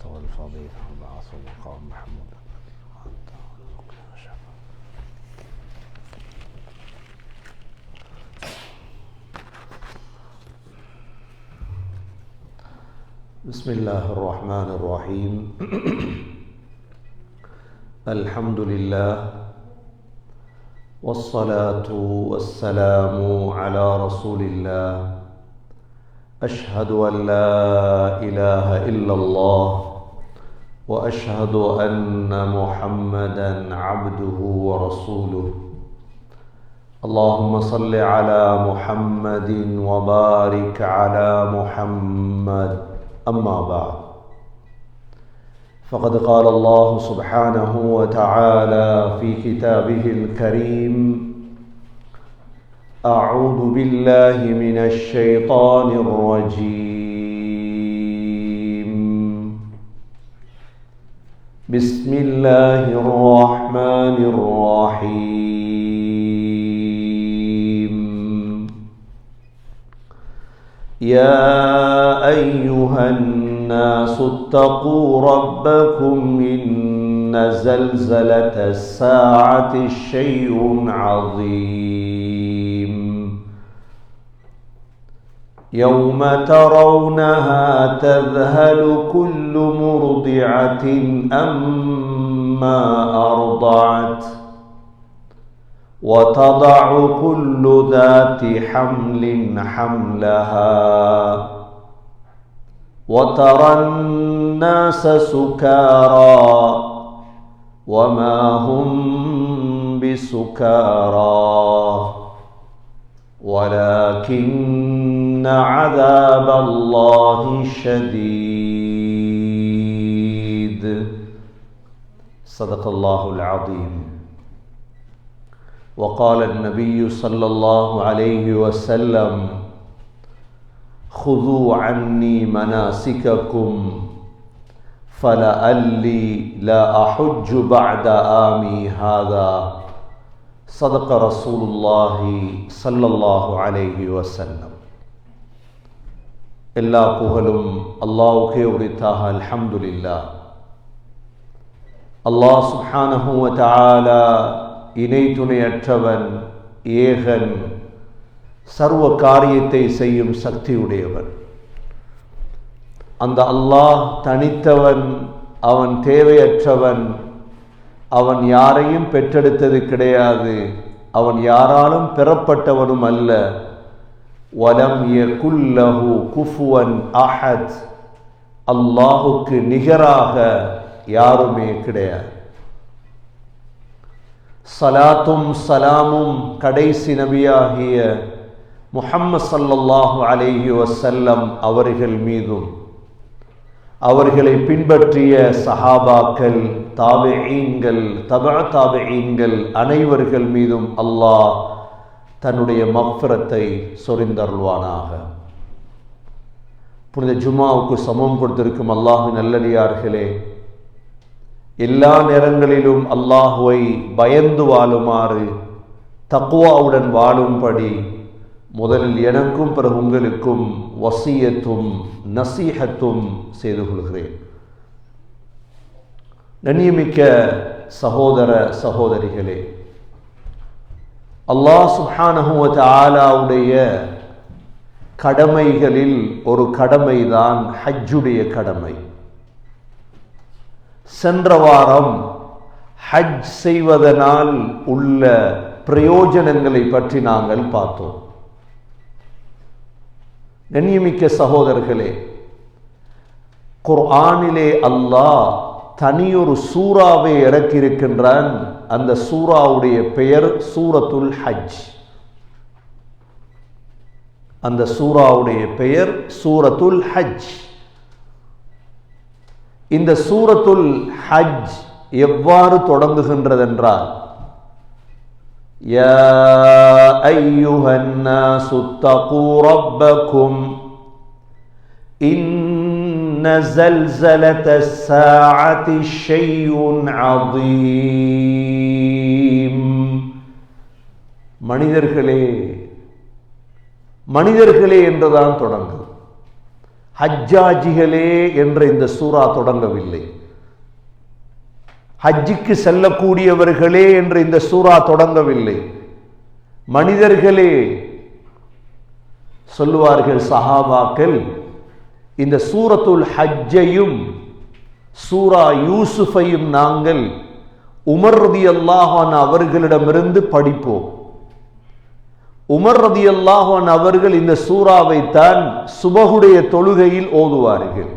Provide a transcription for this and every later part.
والفضيلة وبعث مقام محمود. بسم الله الرحمن الرحيم. الحمد لله والصلاة والسلام على رسول الله. أشهد أن لا إله إلا الله وأشهد أن محمدًا عبده ورسوله. اللهم صل على محمد وبارك على محمد. أما بعد، فقد قال الله سبحانه وتعالى في كتابه الكريم: أعوذ بالله من الشيطان الرجيم. بسم الله الرحمن الرحيم. يا أيها الناس اتقوا ربكم إن زلزلة الساعة شيء عظيم. يوم ترونها تذهل كل مرضعة أما أرضعت وتضع كل ذات حمل حملها وترى الناس سكارى وما هم بسكارى ولكن عذاب الله شديد. صدق الله العظيم. وقال النبي صلى الله عليه وسلم: خذوا عني مناسككم فلعلي لا أحج بعد عامي هذا. صدق رسول الله صلى الله عليه وسلم. எல்லா புகழும் அல்லாஹ்வுக்கே உரித்தாக. அல்ஹம்துலில்லாஹ். அல்லாஹ் சுப்ஹானஹு வ தஆலா இணை துணையற்றவன், ஏகன், சர்வ காரியத்தை செய்யும் சக்தியுடையவன். அந்த அல்லாஹ் தனித்தவன், அவன் தேவையற்றவன், அவன் யாரையும் பெற்றெடுத்தது கிடையாது, அவன் யாராலும் பெறப்பட்டவனும் அல்ல. வலம் யகுல் லஹு குஃபுவன் அஹத். அல்லாஹுக்கு நிகராக யாருமே கிடையாது. சலாத்தும் சலாமும் கடைசி நபியாகிய முஹம்மது ஸல்லல்லாஹு அலைஹி வஸல்லம் அவர்கள் மீதும், அவர்களை பின்பற்றிய சஹாபாக்கள், தாபிஈன்கள், தபஅ தாபிஈன்கள் அனைவர்கள் மீதும் அல்லாஹ் தன்னுடைய மக்ஃபிரத்தை சொரிந்தருள்வானாக. புனித ஜும்ஆவுக்கு சமம் கொடுத்திருக்கும் அல்லாஹ்வின் நல்லடியார்களே, எல்லா நேரங்களிலும் அல்லாஹுவை பயந்து வாழுமாறு, தக்வாவுடன் வாழும்படி முதலில் எனக்கும் பிறகு உங்களுக்கும் வசியத்தும் நசீஹத்தும் செய்து கொள்கிறேன். கண்ணியமிக்க சகோதர சகோதரிகளே, அல்லாஹ் சுப்ஹானஹு வ தஆலாவுடைய கடமைகளில் ஒரு கடமைதான் ஹஜ்ஜுடைய கடமை. சென்ற வாரம் ஹஜ் செய்வதனால் உள்ள பிரயோஜனங்களை பற்றி நாங்கள் பார்த்தோம். கண்ணியமிக்க சகோதரர்களே, குர்ஆனிலே அல்லாஹ் தனியொரு சூறாவை இறக்கியிருக்கின்றான். அந்த சூறாவுடைய பெயர் சூரத்துல் ஹஜ். அந்த சூறாவுடைய பெயர் சூரத்துல் ஹஜ். இந்த சூரத்துல் ஹஜ் எவ்வாறு தொடங்குகின்றதென்றால், யா அய்யுஹன் நாஸு தகூ ரப்பக்கும் இன்ன ஸல்ஸலத்தஸ் ஸாஅத்தி ஷைஉன் அதீம். மனிதர்களே, மனிதர்களே என்றுதான் தொடங்கும். ஹஜ்ஜாஜிகளே என்ற இந்த சூரா தொடங்கவில்லை. ஹஜ்ஜுக்கு செல்லக்கூடியவர்களே என்று இந்த சூரா தொடங்கவில்லை. மனிதர்களே சொல்லுவார்கள் சஹாபாக்கள், இந்த சூரத்துல் ஹஜ்ஜையும் சூரா யூசுஃபையும் நாங்கள் உமர் ரலியல்லாஹு அன்ஹு அவர்களிடமிருந்து படிப்போம். உமர் ரலியல்லாஹு அன்ஹு அவர்கள் இந்த சூராவை தான் சுபஹுடைய தொழுகையில் ஓதுவார்கள்.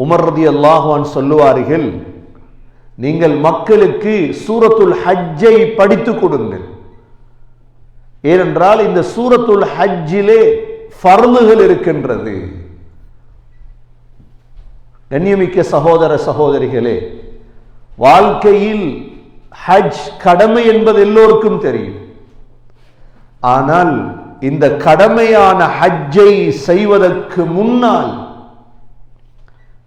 உமர் ரலியல்லாஹு அன்ஹு சொல்லுவார்கள், நீங்கள் மக்களுக்கு சூரத்துல் ஹஜ்ஜை படித்துக் கொடுங்கள். ஏனென்றால் இந்த சூரத்துல் ஹஜ்ஜிலே ஃபர்லுகள் இருக்கின்றது. கண்ணியமிக்க சகோதர சகோதரிகளே, வாழ்க்கையில் ஹஜ் கடமை என்பது எல்லோருக்கும் தெரியும். ஆனால் இந்த கடமையான ஹஜ்ஜை செய்வதற்கு முன்னால்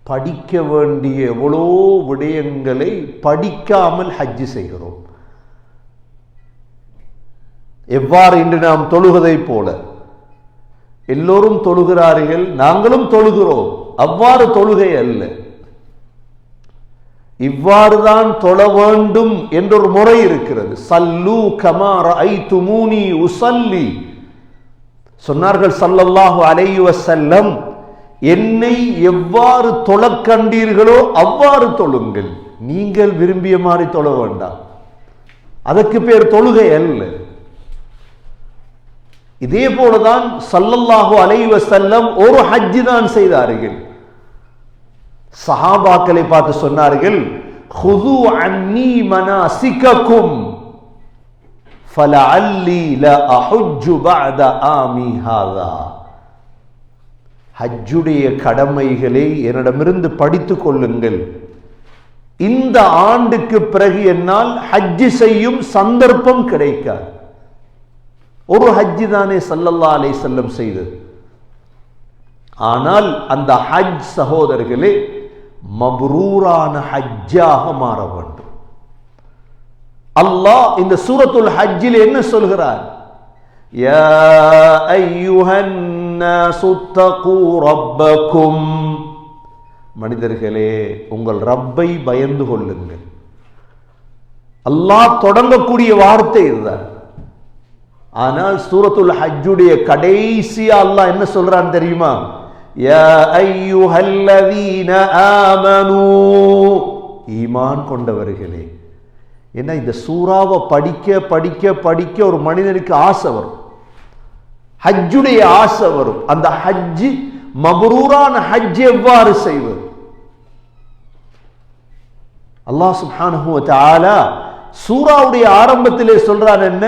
படிக்க வேண்டிய எவ்வளோ விடயங்களை படிக்காமல் ஹஜ்ஜு செய்கிறோம். எவ்வாறு இன்று நாம் தொழுவதை போல எல்லோரும் தொழுகிறார்கள், நாங்களும் தொழுகிறோம். அவ்வாறு தொழுகை அல்ல. இவ்வாறுதான் தொழ வேண்டும் என்றொரு முறை இருக்கிறது. சல்லு கமா ரஅய்துமூனி உஸல்லி சொன்னார்கள் ஸல்லல்லாஹு அலைஹி வஸல்லம், என்னை எவ்வாறு தொழக் கண்டீர்களோ அவ்வாறு தொழுங்கள். நீங்கள் விரும்பிய மாதிரி தொழ வேண்டாம். அதற்கு பேர் தொழுகை அல்ல. இதே போலதான் ஸல்லல்லாஹு அலைஹி வஸல்லம் ஒரு ஹஜ் தான் செய்தார்கள். சஹாபாக்களை பார்த்து சொன்னார்கள், خذو عني مناسككم فلعلي لا احج بعد عامي هذا. ஹஜ்ஜுடைய கடமைகளை என்னிடமிருந்து படித்துக் கொள்ளுங்கள். இந்த ஆண்டுக்கு பிறகு என்னால் ஹஜ் செய்யும் சந்தர்ப்பம் கிடைக்காது. ஒரு ஹஜ் தானே ஸல்லல்லாஹு அலைஹி வஸல்லம் செய்தது. ஆனால் அந்த ஹஜ் சகோதரர்களே மப்ரூரான ஹஜ்ஜாக மாற வேண்டும். அல்லாஹ் இந்த சூரத்துல் ஹஜ்ஜில் என்ன சொல்கிறார்? யா அய்யுஹன் நாஸு தகு ரப்பக்கும், மனிதர்களே உங்கள் ரப்பை பயந்து கொள்ளுங்கள். அல்லாஹ் தொடங்கக்கூடிய வார்த்தை இதுதான். ஆனால் சூரத்துல் ஹஜ்ஜுடைய கடைசியா அல்லாஹ் என்ன சொல்றான் தெரியுமா? யா அய்யுஹல்லதீன ஆமனூ, ஈமான் கொண்டவர்களே. ஏன்னா இந்த சூறாவை படிக்க படிக்க படிக்க ஒரு மனிதனுக்கு ஆசை வரும், ஹஜ்ஜுடைய ஆசை வரும். அந்த ஹஜ் மப்ரூரான ஹஜ் எவ்வாறு செய்வது? அல்லாஹ் சுப்ஹானஹு வ தஆலா சூராவுடைய ஆரம்பத்திலே சொல்றான் என்ன?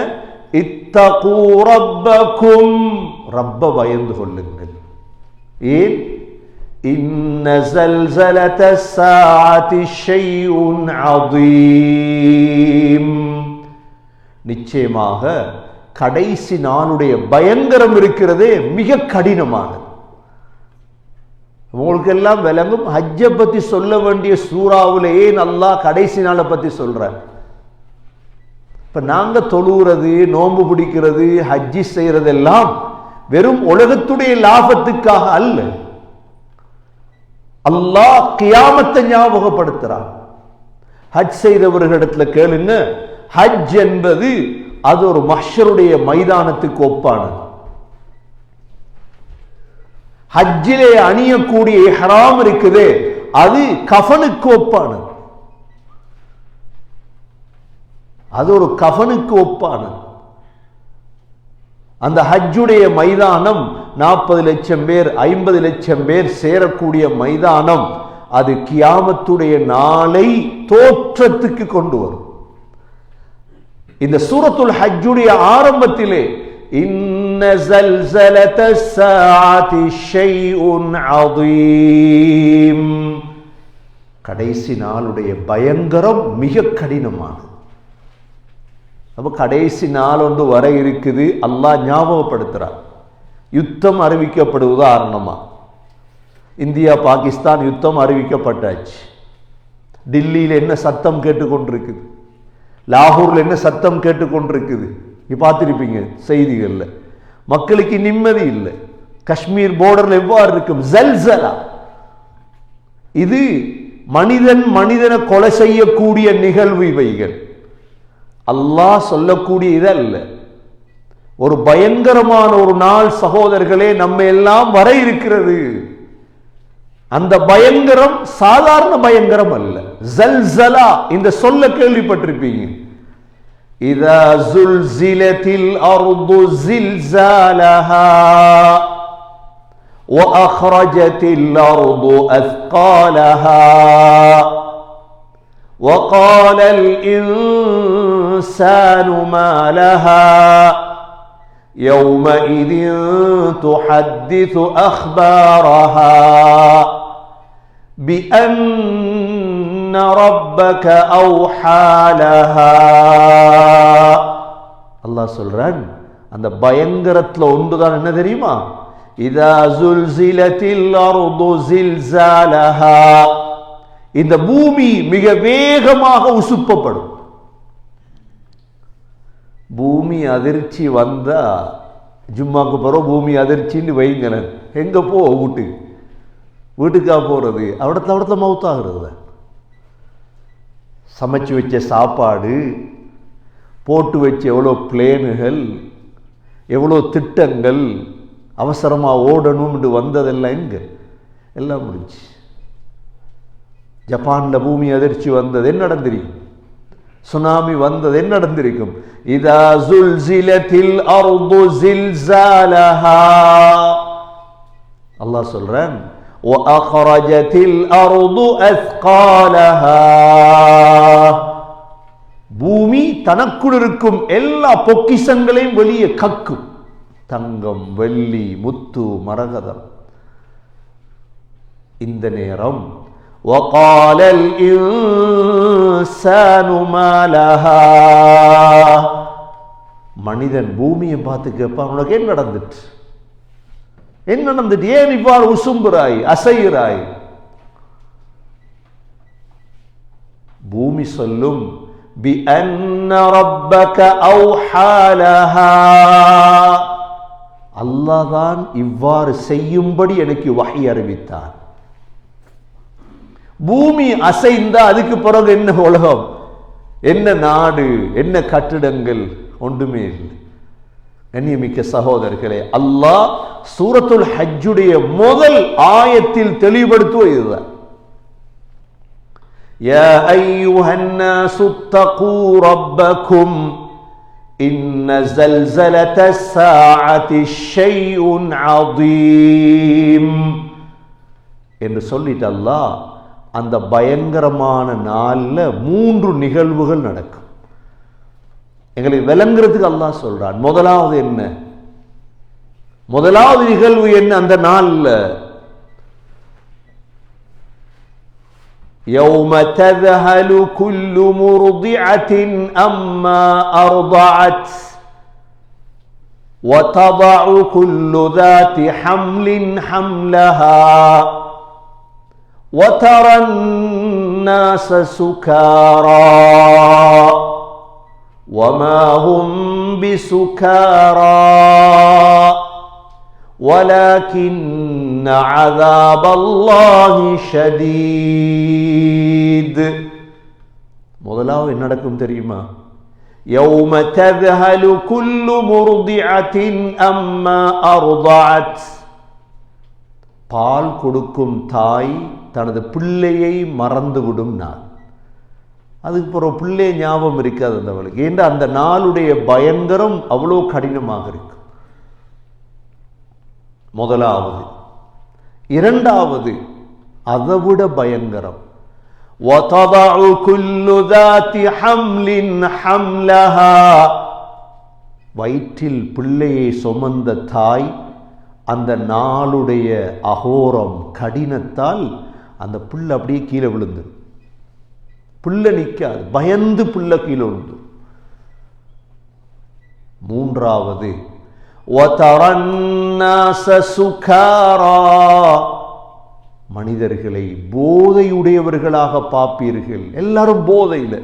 இத்தகு ரப்பக்கும், ரப்ப பயந்து கொள்ளுங்கள். ஏன்? இன்ன ஸல்ஸலத்தஸ் ஸாஅத்தி ஷைஉன் அதீம், நிச்சயமாக கடைசி நாளுடைய பயங்கரம் இருக்கிறதே மிக கடினமானது. உங்களுக்கு எல்லாம் விளங்கும். ஹஜ்ஜை பத்தி சொல்ல வேண்டிய சூறாவிலேயே அல்லாஹ் கடைசி நாளை பத்தி சொல்றார். இப்ப நாங்க தொழுகிறது, நோன்பு பிடிக்கிறது, ஹஜ்ஜி செய்யறதெல்லாம் வெறும் உலகத்துடைய லாபத்துக்காக அல்ல. அல்லாஹ் கியாமத்தை ஞாபகப்படுத்துறான். ஹஜ் செய்தவர்களிடத்துல கேளுங்க, ஹஜ் என்பது அது ஒரு மஹ்ஷருடைய மைதானத்துக்கு ஒப்பானது. ஹஜ்ஜிலே அணியக்கூடிய இஹ்ராம் இருக்குதே, அது கஃபனுக்கு ஒப்பானது. அது ஒரு கஃபனுக்கு ஒப்பானது. அந்த ஹஜ்ஜுடைய மைதானம் 40 லட்சம் பேர் 50 லட்சம் பேர் சேரக்கூடிய மைதானம். அது கியாமத்துடைய நாளை தோற்றத்துக்கு கொண்டு வரும். இந்த சூரத்துல் ஹஜ்ஜுடைய ஆரம்பத்திலே இன்ன ஸல்ஸலத்தஸ் ஸாஅத்தி ஷைஉன் அதீம், கடைசி நாளுடைய பயங்கரம் மிக கடினமானது. அப்ப கடைசி நாள் ஒன்று வர இருக்குது, அல்லாஹ் ஞாபகப்படுத்துறார். யுத்தம் அறிவிக்கப்படுவது உதாரணமா, இந்தியா பாகிஸ்தான் யுத்தம் அறிவிக்கப்பட்டாச்சு. டில்லியில் என்ன சத்தம் கேட்டுக்கொண்டிருக்குது, லாகூர்ல என்ன சத்தம் கேட்டுக்கொண்டிருக்குது, பார்த்திருப்பீங்க செய்திகள்ல. மக்களுக்கு நிம்மதி இல்லை. காஷ்மீர் பார்டர்ல எவ்வாறு இருக்கும்? ஜல்சலா. இது மனிதனை கொலை செய்யக்கூடிய நிகழ்வு. இவைகள் அல்லாஹ் சொல்லக்கூடிய இதல்ல. ஒரு பயங்கரமான ஒரு நாள் சகோதரர்களே நம்ம எல்லாம் வர இருக்கிறது. அந்த பயங்கரம் சாதாரண பயங்கரம் அல்ல. ஜல்சலா இந்த சொல்ல கேள்விப்பட்டிருப்பீங்க. இதா ஜுல்சிலத்தில் அர்து ஜில்சாலஹா وأخرجت الأرض أثقالها وقال الإنسان ما لها يومئذ تحدث أخبارها بأن ربك أوحى لها. அல்லாஹ் சொல்றான், அந்த பயங்கரத்துல ஒன்றுதான் என்ன தெரியுமா? இதா ஜுல்சிலத்தில் அர்து ஜில்சாலஹா, இந்த பூமி மிக வேகமாக உசுப்பப்படும். பூமி அதிர்ச்சி வந்தா, ஜும்மாக்கு பிறகு பூமி அதிர்ச்சின்னு வைங்களேன், எங்க போ வீட்டுக்கா போறது? அவிடத்த மவுத்தாகிறது. சமைச்சு வச்ச சாப்பாடு, போட்டு வச்ச எவ்வளோ பிளேனுகள், எவ்வளோ திட்டங்கள், அவசரமா ஓடணும் என்று வந்ததெல்லாம் எங்க எல்லாம் முடிஞ்சு. ஜப்பான்ல பூமி அதிர்ச்சி வந்தது என்ன நடந்திருக்கும்? சுனாமி வந்தது என்ன நடந்திருக்கும்? இதா ஜுல்சிலத்தில் அர்து ஜில்சாலஹா. அல்லாஹ் சொல்றான், வஅக்ரஜத்தில் அர்து அஸ்காலஹா. பூமி தனக்குள் இருக்கும் எல்லா பொக்கிஷங்களையும் வெளியே கக்கும். தங்கம், வெள்ளி, முத்து, மரகதம். இந்த நேரம் وقال الإنسان ما لها, மனிதன் பூமியை பார்த்து கேட்பான், உனக்கு என்ன நடந்துட்டு? என்ன நடந்துட்டு? ஏன் இவ்வாறு உசும்புறாய், அசைகிறாய்? பூமி சொல்லும், بأن ربك أوحى لها, அல்லாஹ் தான் இவ்வாறு செய்யும்படி எனக்கு வஹி அறிவித்தான். பூமி அசைந்தா அதுக்கு பிறகு என்ன உலகம், என்ன நாடு, என்ன கட்டிடங்கள்? ஒன்றுமே இல்லை. கண்ணியமிக்க சகோதரர்களே, அல்லாஹ் சூரத்துல் ஹஜ்ஜுடைய முதல் ஆயத்தில் தெளிவுபடுத்துவது இதுதான். யா அய்யுஹன் நாஸு தகூ ரப்பக்கும் இன்ன ஸல்ஸலத்தஸ் ஸாஅத்தி ஷைஉன் அதீம் என்று சொல்லிட்டு அல்லாஹ் அந்த பயங்கரமான நாள்ல 3 நிகழ்வுகள் நடக்கும். எங்களுக்கு விளங்குறதுக்கு அல்லாஹ் சொல்றான். முதலாவது என்ன? முதலாவது நிகழ்வு என்ன அந்த நாள்ல? يوم تذهل كل مرضعة أما أرضعت وتضع كل ذات حمل حملها وترى الناس سكارى وما هم بسكارى ولكن عذاب الله شديد. முதலாவது என்ன நடக்கும் தெரியுமா? يوم تذهل كل مرضعة أما أرضعت, பால் கொடுக்கும் தாய் தனது பிள்ளையை மறந்துவிடும் நாள். அதுக்கு பிறகு பிள்ளை ஞாபகம் இருக்காது அந்தவளுக்கு. ஏன்னா அந்த நாளுடைய பயங்கரம் அவ்வளோ கடினமாக இருக்கும். முதலாவது. இரண்டாவது அதைவிட பயங்கரம். وَتَضَعُ كُلُّ ذَاتِ حَمْلٍ حَمْلَهَا, வயிற்றில் பிள்ளையை சுமந்த தாய் அந்த நாளுடைய அகோரம் கடினத்தால் அந்த பிள்ளை அப்படியே கீழே விழுந்து, பிள்ளை நிற்காது, பயந்து பிள்ளை கீழே விழுந்து. மூன்றாவது وَتَرَى النَّاسَ سُكَارَى, மனிதர்களை போதையுடையவர்களாக பார்ப்பீர்கள். எல்லாரும் போதையில்.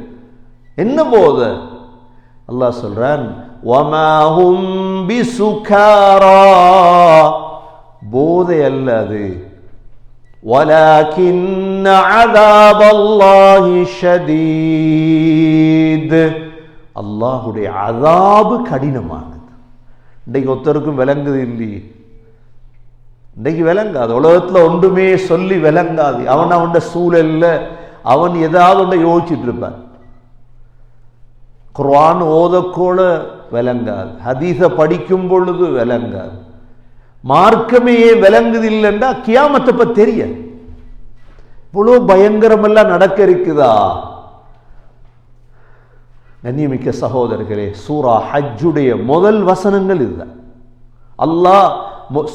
என்ன போதை? அல்லாஹ் சொல்றான், وَمَا هُمْ بِسُكَارَى, போதை அல்ல அது. வலகின்ன அஸாபல்லாஹி ஷதீத், அல்லாஹ்வுடைய அஸாபு கடினமானது. இன்றைக்கு ஒருத்தருக்கும் விளங்குது இல்லையே, இன்றைக்கு விளங்காது. உலகத்தில் ஒன்றுமே சொல்லி விளங்காது. அவன் சூழல்ல அவன் ஏதாவது ஒன்றை யோசிச்சுட்டு இருப்பான். குர்ஆன் ஓதக்கோல விளங்காது, ஹதீஸ படிக்கும் பொழுது விளங்காது. மார்க்கமே விளங்குது இல்லைன்னா கியாமத்தை பத்தி தெரிய இவ்வளவு பயங்கரமெல்லாம் நடக்க இருக்குதா? கண்ணியமிக்க சகோதரர்களே, சூரா ஹஜ்ஜுடைய முதல் வசனங்கள் இதுதான். அல்லாஹ்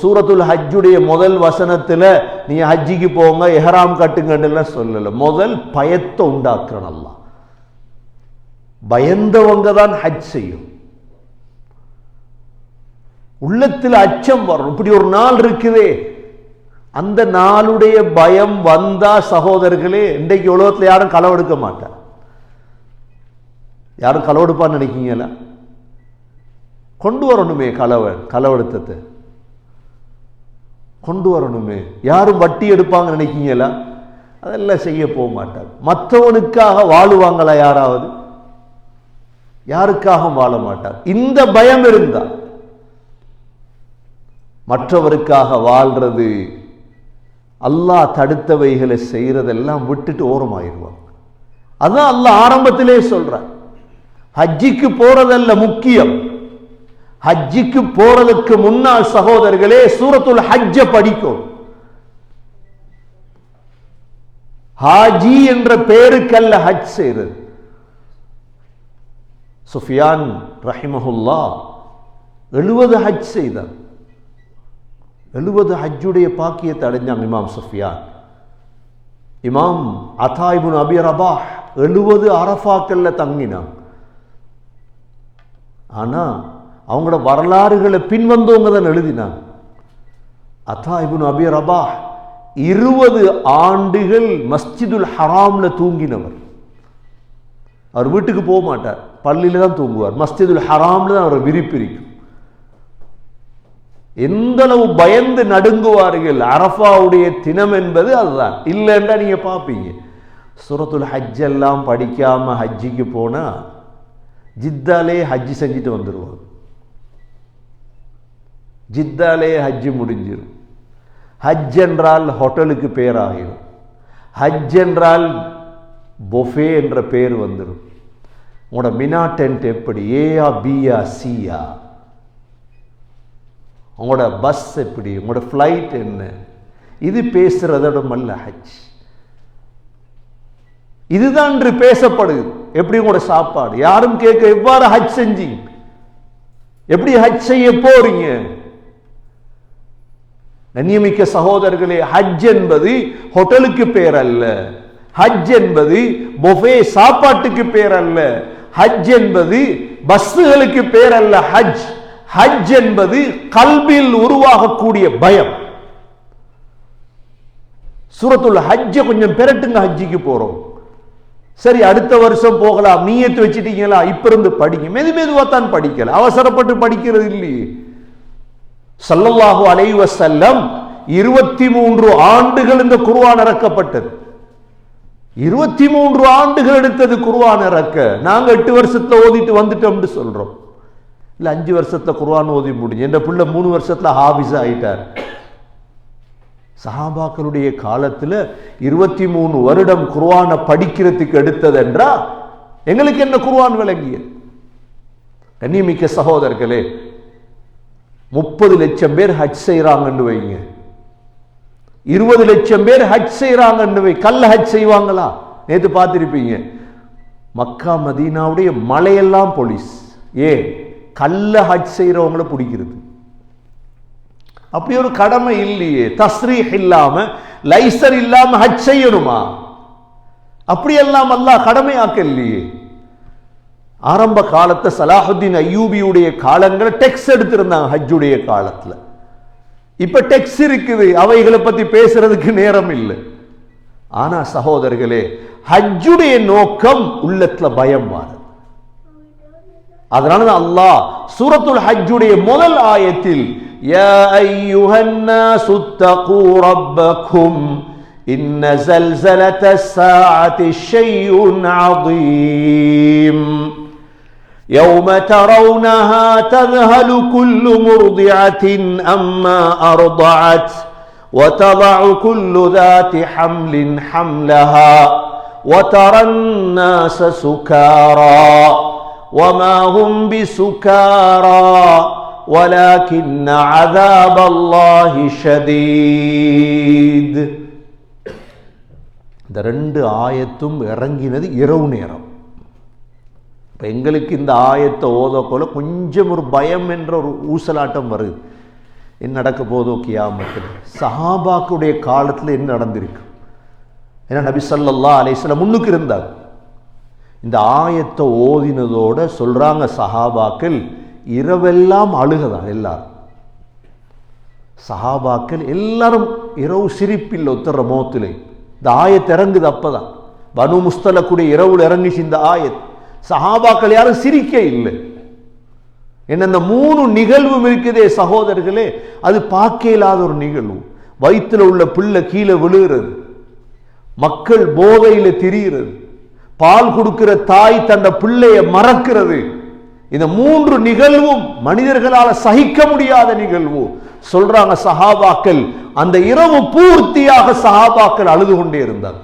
சூரத்துல் ஹஜ்ஜுடைய முதல் வசனத்துல நீ ஹஜ்ஜிக்கு போங்க இஹ்ராம் கட்டுங்கன்னு சொல்லல. முதல் பயத்தை உண்டாக்குறான் அல்லாஹ். பயந்தவங்க தான் ஹஜ் செய்யும். உள்ளத்தில் அச்சம் வரும். இப்படி ஒரு நாள் இருக்குதே, அந்த நாளுடைய பயம் வந்தா சகோதரர்களே, இன்றைக்கு உலகத்தில் யாரும் களவெடுக்க மாட்டார். யாரும் களவெடுப்பான்னு நினைக்கீங்களா? கொண்டு வரணுமே களவெடுத்தத்தை கொண்டு வரணுமே. யாரும் வட்டி எடுப்பாங்க நினைக்கீங்களா? அதெல்லாம் செய்ய போக மாட்டார். மற்றவனுக்காக வாழுவாங்களா யாராவது? யாருக்காகவும் வாழ மாட்டார். இந்த பயம் இருந்தா மற்றவருக்காக வாழ்றது, அல்லாஹ் தடுத்தவைகளை செய்யறதெல்லாம் விட்டுட்டு ஓரமாயிருவாங்க. அதான் அல்லாஹ் ஆரம்பத்திலே சொல்றார், ஹஜ்ஜிக்கு போறதல்ல முக்கியம். ஹஜ்ஜிக்கு போறதுக்கு முன்னால் சகோதரர்களே சூரத்துல் ஹஜ்ஜ படிக்கும். ஹாஜி என்ற பெயருக்கல்ல ஹஜ் செய்யறது. சுஃபியான் ரஹிமஹுல்லா 70 ஹஜ் செய்தார். 70 ஹஜ்ஜுடைய பாக்கியத்தை அடைஞ்சாங்க இமாம் சுஃபியான். இமாம் அதா இப்னு அபி ரபாஹ் 70 அரஃபாக்கள்ல தங்கினாங்க. ஆனா அவங்களோட வரலாறுகளை பின்வந்தவங்க தான் எழுதினாங்க. அதா இப்னு அபி ரபாஹ் 20 ஆண்டுகள் மஸ்ஜிதுல் ஹராம்ல தூங்கினவர். அவர் வீட்டுக்கு போக மாட்டார், பள்ளியில தான் தூங்குவார். மஸ்ஜிதுல் ஹராம்ல தான் அவரை விரிப்பிரிக்கும். எந்த அளவு பயந்து நடுங்குவார்கள். அரஃபாவுடைய தினம் என்பது அதுதான். இல்லைன்னா நீங்க பாப்பீங்க, சூரத்துல் ஹஜ் எல்லாம் படிக்காம ஹஜ்ஜிக்கு போனா ஜித்தாலே ஹஜ்ஜி செஞ்சுட்டு வந்துடுவாங்க. ஜித்தாலே ஹஜ்ஜி முடிஞ்சிடும். ஹஜ் என்றால் ஹோட்டலுக்கு பேர் ஆகிடும். ஹஜ் என்றால் பொஃபே என்ற பேர் வந்துடும். உங்களோட மினா டென்ட் எப்படி, ஏயா பியா சியா, உங்களோட பஸ் எப்படி, உங்களோட ஃப்ளைட் என்ன, இது பேசுறதும் அல்ல ஹஜ். இதுதான் இன்று பேசப்படுது. எப்படி உங்களோட சாப்பாடு, யாரும் கேட்க எவ்வாறு ஹஜ் செஞ்சீங்க, எப்படி ஹஜ் செய்ய போறீங்க? கண்ணியமிக்க சகோதரர்களே, ஹஜ் என்பது ஹோட்டலுக்கு பேர் அல்ல. ஹஜ் என்பது பொஃபே சாப்பாட்டுக்கு பேர் அல்ல. ஹஜ் என்பது பஸ்ஸுகளுக்கு பேர் அல்ல. ஹஜ் ஹஜ் என்பது கல்பில் உருவாகக்கூடிய பயம். சூரத்துல் ஹஜ்ஜ கொஞ்சம் பெரட்டுங்க. ஹஜ்ஜிக்கு போறோம், சரி அடுத்த வருஷம் போகலாம், நீயத்து வச்சிட்டீங்களா, இப்ப இருந்து படிங்க. மெதுவா தான் படிக்கல, அவசரப்பட்டு படிக்கிறது இல்லையே. ஸல்லல்லாஹு அலைஹி வஸல்லம் 23 ஆண்டுகள் இந்த குர்ஆன் இறக்கப்பட்டது. 23 ஆண்டுகள் எடுத்தது குர்ஆன் இறக்க. நாங்க 8 வருஷத்துல ஓதிட்டு வந்துட்டோம்னு சொல்றோம். இல்ல 5 வருஷத்துல குர்ஆன் ஓதி முடிஞ்சு, என்ற பிள்ளை 3 வருஷத்துல ஹாஃபிஸ் ஆயிட்டார். சஹாபாக்களுடைய காலத்துல 23 வருடம் குர்ஆனை படிக்கிறதுக்கு எடுத்தது என்றா எங்களுக்கு என்ன குர்ஆன் விளங்கியது? கண்ணியமிக்க சகோதரர்களே, 30 லட்சம் பேர் ஹஜ் செய்யறாங்கன்னு வைங்க, 20 லட்சம் பேர் ஹஜ் செய்யறாங்கன்னு வை. கல்ல ஹஜ் செய்வாங்களா? நேற்று பார்த்திருப்பீங்க, மக்கா மதீனாவுடைய மலையெல்லாம் போலீஸ். கல்ல ஹஜ் செய்யறவங்களை பிடிக்கிறது. அப்படி ஒரு கடமை இல்லையே. தஸ்ரீஹ் இல்லாம, லைசர் இல்லாம ஹஜ் செய்யணுமா? அப்படியெல்லாம் அல்லாஹ் கடமையாக்க இல்லையே. ஆரம்ப காலத்தை சலாஹுத்தீன் அய்யூபியுடைய காலங்களை டெக்ஸ் எடுத்திருந்தாங்க ஹஜ்ஜுடைய காலத்துல. இப்ப டெக்ஸ் இருக்குது, அவைகளை பத்தி பேசுறதுக்கு நேரம் இல்லை. ஆனா சகோதரர்களே, ஹஜ்ஜுடைய நோக்கம் உள்ளத்துல பயம் மாறுது. அதனால அல்லாஹ் சூரத்துல் ஹஜ்ஜுடைய முதல் ஆயத்தில் يا أيها الناس اتقوا ربكم إن زلزلة الساعة شيء عظيم يوم ترونها تذهل كل مرضعة أما أرضعت وتضع كل ذات حمل حملها وترى الناس سكارى وما هم بسكارى ولكن عذاب الله شديد. இந்த ரெண்டு ஆயத்தும் இறங்கினது இரவு நேரம். இப்போ எங்களுக்கு இந்த ஆயத்தை ஓதக்கோல கொஞ்சம் ஒரு பயம் என்ற ஒரு ஊசலாட்டம் வருது. என்ன நடக்க போதோ கியாமத்தில்? சஹாபாக்குடைய காலத்தில் என்ன நடந்திருக்கு? ஏன்னா நபி ஸல்லல்லாஹு அலைஹி வஸல்லம் முன்னுக்கு இருந்தார். இந்த ஆயத்தை ஓதினதோட சொல்றாங்க சஹாபாக்கள் இரவெல்லாம் அழுகதான். எல்லாரும் சஹாபாக்கள் எல்லாரும் இரவு சிரிப்பில் ஒத்துற மோத்திலே இந்த ஆயத் இறங்குது. அப்பதான் பனு முஸ்தலக்குடைய இரவுல இறங்கிச்சு இந்த ஆயத். சஹாபாக்கள் யாரும் சிரிக்க இல்லை. என்ன இந்த மூணு நிகழ்வு இருக்குதே சகோதரர்களே, அது பார்க்க இல்லாத ஒரு நிகழ்வு. வயிற்றுல உள்ள பிள்ளை கீழே விழுகிறது, மக்கள் போதையில திரிகிறது, பால் கொடுக்கிற தாய் தன்னை பிள்ளைய மறக்கிறது. இந்த மூன்று நிகழ்வும் மனிதர்களால சகிக்க முடியாத நிகழ்வு. சொல்றாங்க சஹாபாக்கள் அந்த இரவு பூர்த்தியாக சஹாபாக்கள் அழுது கொண்டே இருந்தார்.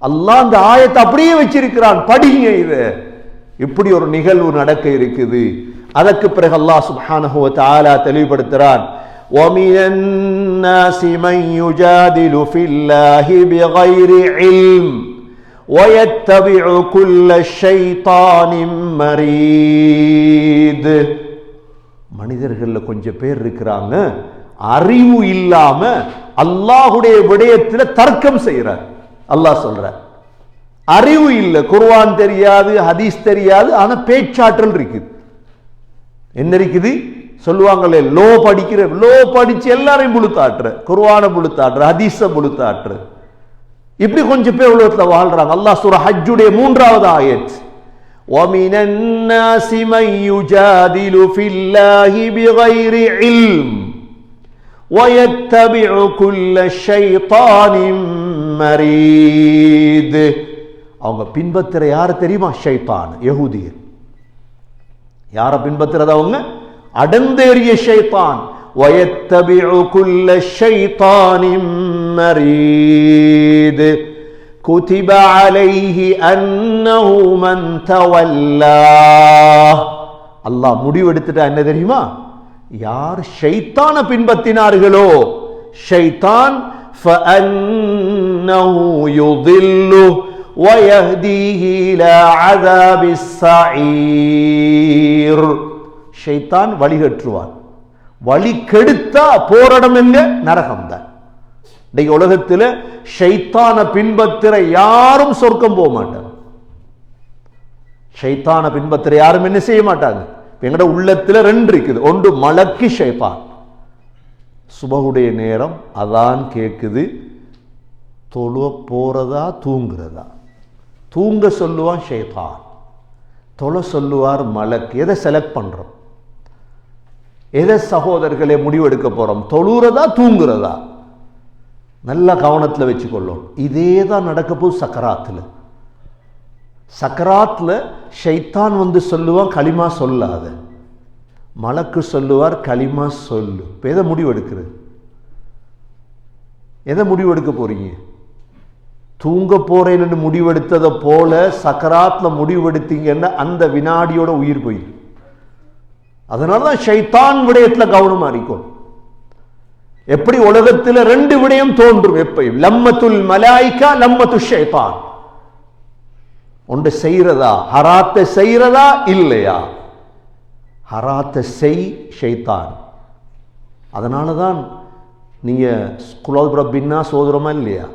அல்லாஹ் அந்த ஆயத்தை அப்படியே வச்சிருக்கிறான், படிங்க இது. இப்படி ஒரு நிகழ்வு நடக்க இருக்குது. அதற்கு பிறகு அல்லாஹ் சுப்ஹானஹு வ தஆலா தெளிவுபடுத்துறான், وَمِنَ النَّاسِ مَن يُجَادِلُ فِي اللَّهِ بِغَيْرِ عِلْمٍ وَيَتَّبِعُ كُلَّ شَيْطَانٍ مَرِيدٍ. மனிதர்கள்ல கொஞ்சம் பேர் இருக்கிறாங்க, அறிவு இல்லாம அல்லாஹ்வுடைய விடயத்தில் தர்க்கம் செய்யறார். அல்லாஹ் சொல்றார் அறிவு இல்லை, குர்ஆன் தெரியாது, ஹதீஸ் தெரியாது, ஆனா பேச்சாற்றல் இருக்குது. என்ன இருக்குது? சொல்லுவாங்களே லோ படிக்கிற, லோ படிச்சு எல்லாரையும் புழுத்தாட்டுற, குர்ஆன புழுத்தாட்டுற, ஹதீஸ புழுத்தாட்டுற. இப்படி கொஞ்சம் பேர் உலகத்துல வாழ்றாங்க. அல்லாஹ் சூரா ஹஜ்ஜுடைய 3வது ஆயத், وَمِنَ النَّاسِ مَن يُجَادِلُ فِي اللَّهِ بِغَيْرِ عِلْمٍ وَيَتَّبِعُ كُلَّ شَيْطَانٍ مَرِيدٍ. அவங்க பின்பற்றுற யாரு தெரியுமா? ஷைத்தான், யஹூதியர். யார பின்பற்றுறது? அவங்க அடந்தேறிய ஷைத்தான். وَيَتَّبِعُ كُلَّ شَيْطَانٍ مَرِيدٍ كُتِبَ عَلَيْهِ أَنَّهُ مَنْ تَوَلَّاهُ. அல்லாஹ் முடிவெடுத்துட்டா என்ன தெரியுமா? யார் ஷைத்தான பின்பற்றினார்களோ, ஷைத்தான் فَأَنَّهُ يُضِلُّهُ وَيَهْدِيهِ إِلَى عَذَابِ السَّعِيرِ. ஷைத்தான் வழிகட்டுவான். வழி கெடுத்தா போராடம் எங்க? நரகம்தான். இன்னைக்கு உலகத்தில் ஷைத்தான பின்பற்றுற யாரும் சொர்க்கம் போக மாட்டாங்க. ஷைத்தான பின்பற்றுற யாரும் என்ன செய்ய மாட்டாங்க. எங்கட உள்ளத்துல ரெண்டு இருக்குது. ஒன்று மலக்கு ஷைத்தான். சுபஹுடைய நேரம் அதான் கேட்குது, தொழுவ போறதா தூங்குறதா? தூங்க சொல்லுவான் ஷைத்தான், தொழ சொல்லுவார் மலக். எதை செலக்ட் பண்றோம்? எதை சகோதரர்களே முடிவெடுக்க போறோம்? தொழுறதா தூங்குறதா? நல்ல கவனத்தில் வச்சுக்கொள்ளும். இதே தான் நடக்க போது சக்கராத்துல. சக்கராத்துல ஷைத்தான் வந்து சொல்லுவான் களிமா சொல்லாத, மலக்கு சொல்லுவார் களிமா சொல்லு. இப்போ எதை முடிவெடுக்கிறது? எதை முடிவெடுக்க போறீங்க? தூங்க போறேன்னு முடிவெடுத்ததை போல சக்கராத்ல முடிவெடுத்தீங்கன்னா அந்த வினாடியோட உயிர் போயிடும். அதனாலதான் ஷைத்தான் விடயத்துல கவனமா இருக்கும். எப்படி உலகத்தில் ரெண்டு விடயம் தோன்றும் எப்பயும், லம்மத்துல் மலாயிகா லம்மத்து ஷைத்தான். ஒன்று செய்யறதா, ஹராத்தை செய்யறதா இல்லையா? ஹராத்தை செய் ஷைத்தான். அதனாலதான் நீங்க குல் ரப்பின்னாஸ் ஓதுறோமா இல்லையா?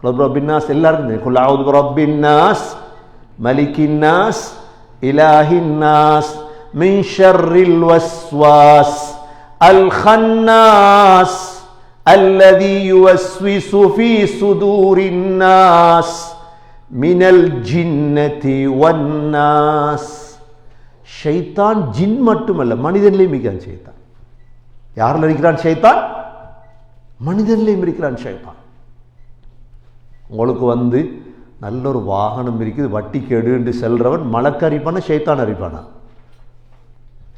குல் ரப்பின்னாஸ் எல்லாரும் குல் அஊது ரப்பின்னாஸ் மலிக்கின்னாஸ் இலாஹின்னாஸ் மின் ஷர்ரில் வஸ்வாஸ் அல் கன்னாஸ் அல்லதி யுவஸ்விசு ஃபீ சுதூரின்னாஸ் மினல் ஜின்னதி வன்னாஸ். ஷைத்தான் ஜின் மட்டுமல்ல, மனிதன்லேயும் மிக ஷைத்தான். யாரில் இருக்கிறான் ஷைத்தான்? மனிதன்லையும் இருக்கிறான் ஷைத்தான். உங்களுக்கு நல்ல ஒரு வாகனம் இருக்குது, வட்டி கெடு என்று செல்றவன் மலக்கு அரிப்பான ஷைத்தான் அரிப்பானா?